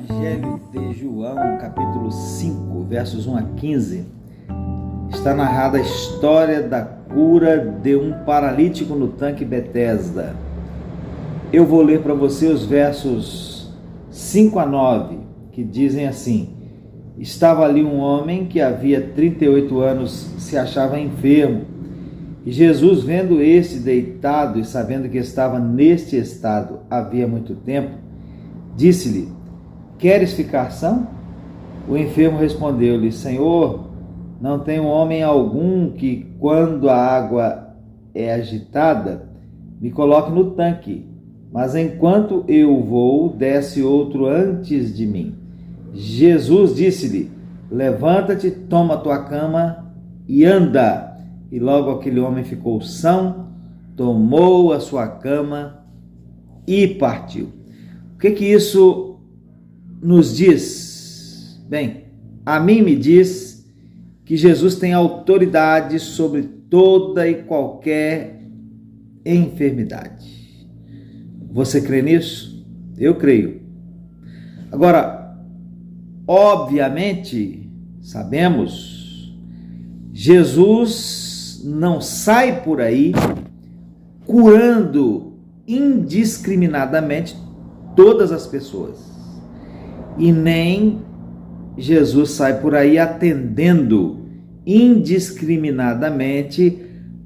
Evangelho de João, capítulo 5, versos 1 a 15, está narrada a história da cura de um paralítico no tanque Betesda. Eu vou ler para você os versos 5 a 9, que dizem assim: Estava ali um homem que havia 38 anos se achava enfermo, e Jesus, vendo este deitado e sabendo que estava neste estado havia muito tempo, disse-lhe: Queres ficar são? O enfermo respondeu-lhe: Senhor, não tenho homem algum que, quando a água é agitada, me coloque no tanque, mas enquanto eu vou, desce outro antes de mim. Jesus disse-lhe: Levanta-te, toma tua cama e anda. E logo aquele homem ficou são, tomou a sua cama e partiu. O que isso nos diz? Bem, a mim me diz que Jesus tem autoridade sobre toda e qualquer enfermidade. Você crê nisso? Eu creio. Agora, obviamente, sabemos, Jesus não sai por aí curando indiscriminadamente todas as pessoas. E nem Jesus sai por aí atendendo indiscriminadamente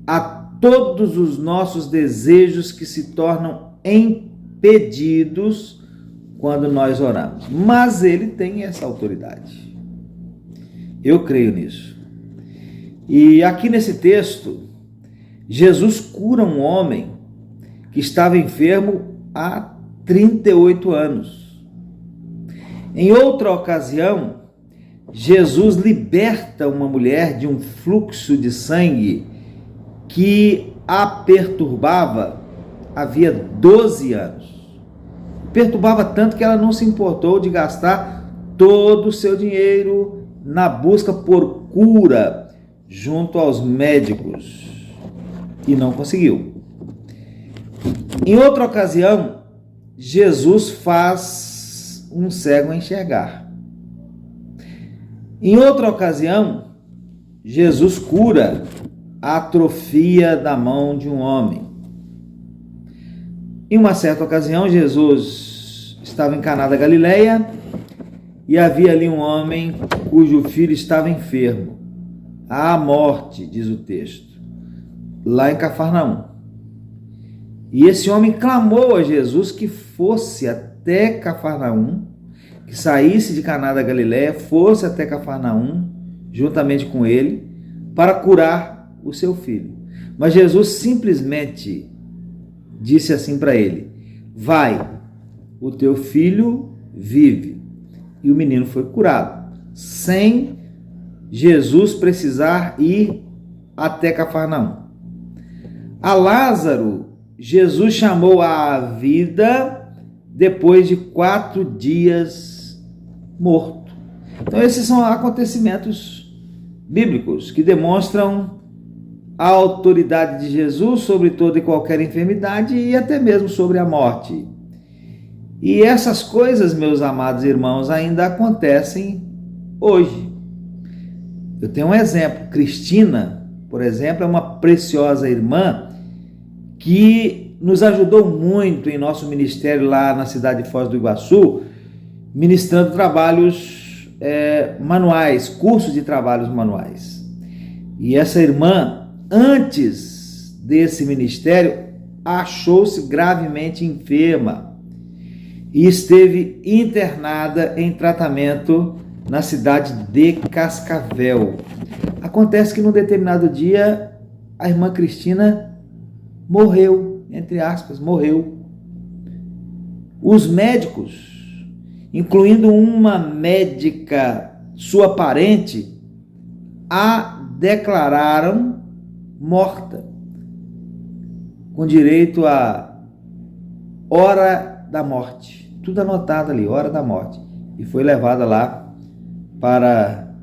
a todos os nossos desejos que se tornam impedidos quando nós oramos. Mas ele tem essa autoridade. Eu creio nisso. E aqui nesse texto, Jesus cura um homem que estava enfermo há 38 anos. Em outra ocasião, Jesus liberta uma mulher de um fluxo de sangue que a perturbava havia 12 anos. Perturbava tanto que ela não se importou de gastar todo o seu dinheiro na busca por cura junto aos médicos e não conseguiu. Em outra ocasião, Jesus faz um cego enxergar. Em outra ocasião, Jesus cura a atrofia da mão de um homem. Em uma certa ocasião, Jesus estava em Caná da Galileia e havia ali um homem cujo filho estava enfermo, à morte, diz o texto, lá em Cafarnaum. E esse homem clamou a Jesus que fosse até Cafarnaum, que saísse de Caná da Galileia, fosse até Cafarnaum, juntamente com ele, para curar o seu filho. Mas Jesus simplesmente disse assim para ele: Vai, o teu filho vive. E o menino foi curado, sem Jesus precisar ir até Cafarnaum. A Lázaro, Jesus chamou à vida depois de 4 dias morto. Então esses são acontecimentos bíblicos que demonstram a autoridade de Jesus sobre toda e qualquer enfermidade e até mesmo sobre a morte. E essas coisas, meus amados irmãos, ainda acontecem hoje. Eu tenho um exemplo. Cristina, por exemplo, é uma preciosa irmã que nos ajudou muito em nosso ministério lá na cidade de Foz do Iguaçu, ministrando trabalhos manuais, cursos de trabalhos manuais. E essa irmã, antes desse ministério, achou-se gravemente enferma e esteve internada em tratamento na cidade de Cascavel. Acontece que num determinado dia a irmã Cristina morreu, entre aspas, morreu. Os médicos, incluindo uma médica, sua parente, a declararam morta, com direito a hora da morte. Tudo anotado ali, hora da morte. E foi levada lá para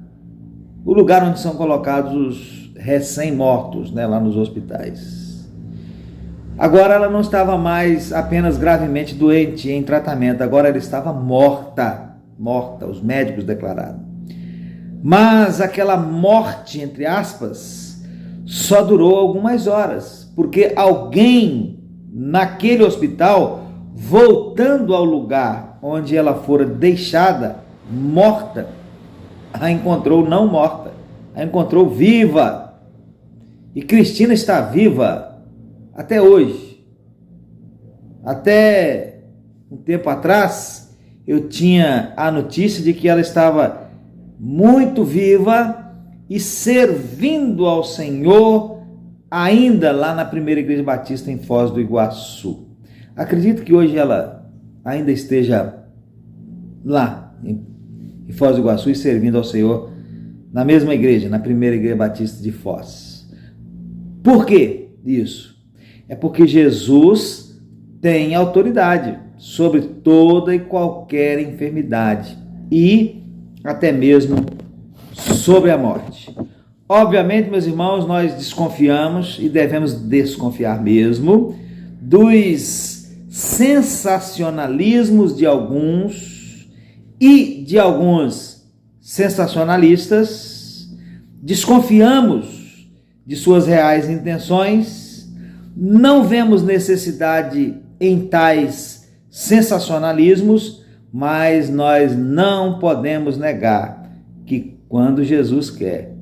o lugar onde são colocados os recém-mortos, lá nos hospitais. Agora ela não estava mais apenas gravemente doente em tratamento, agora ela estava morta. morta, os médicos declararam. Mas aquela morte, entre aspas, só durou algumas horas, porque alguém naquele hospital, voltando ao lugar onde ela fora deixada morta, a encontrou não morta, a encontrou viva. E Cristina está viva até hoje. Até um tempo atrás, eu tinha a notícia de que ela estava muito viva e servindo ao Senhor ainda lá na primeira igreja batista em Foz do Iguaçu. Acredito que hoje ela ainda esteja lá em Foz do Iguaçu e servindo ao Senhor na mesma igreja, na primeira igreja batista de Foz. Por que isso? É porque Jesus tem autoridade sobre toda e qualquer enfermidade e até mesmo sobre a morte. Obviamente, meus irmãos, nós desconfiamos e devemos desconfiar mesmo dos sensacionalismos de alguns e de alguns sensacionalistas. Desconfiamos de suas reais intenções, não vemos necessidade em tais sensacionalismos, mas nós não podemos negar que quando Jesus quer,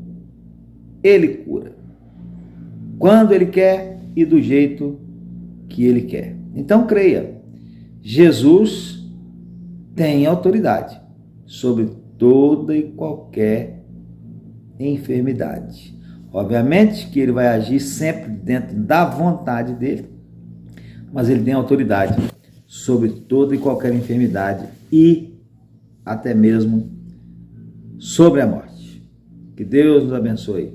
Ele cura. Quando Ele quer e do jeito que Ele quer. Então creia, Jesus tem autoridade sobre toda e qualquer enfermidade. Obviamente que Ele vai agir sempre dentro da vontade dEle, mas Ele tem autoridade sobre toda e qualquer enfermidade e até mesmo sobre a morte. Que Deus nos abençoe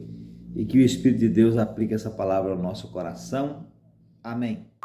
e que o Espírito de Deus aplique essa palavra ao nosso coração. Amém.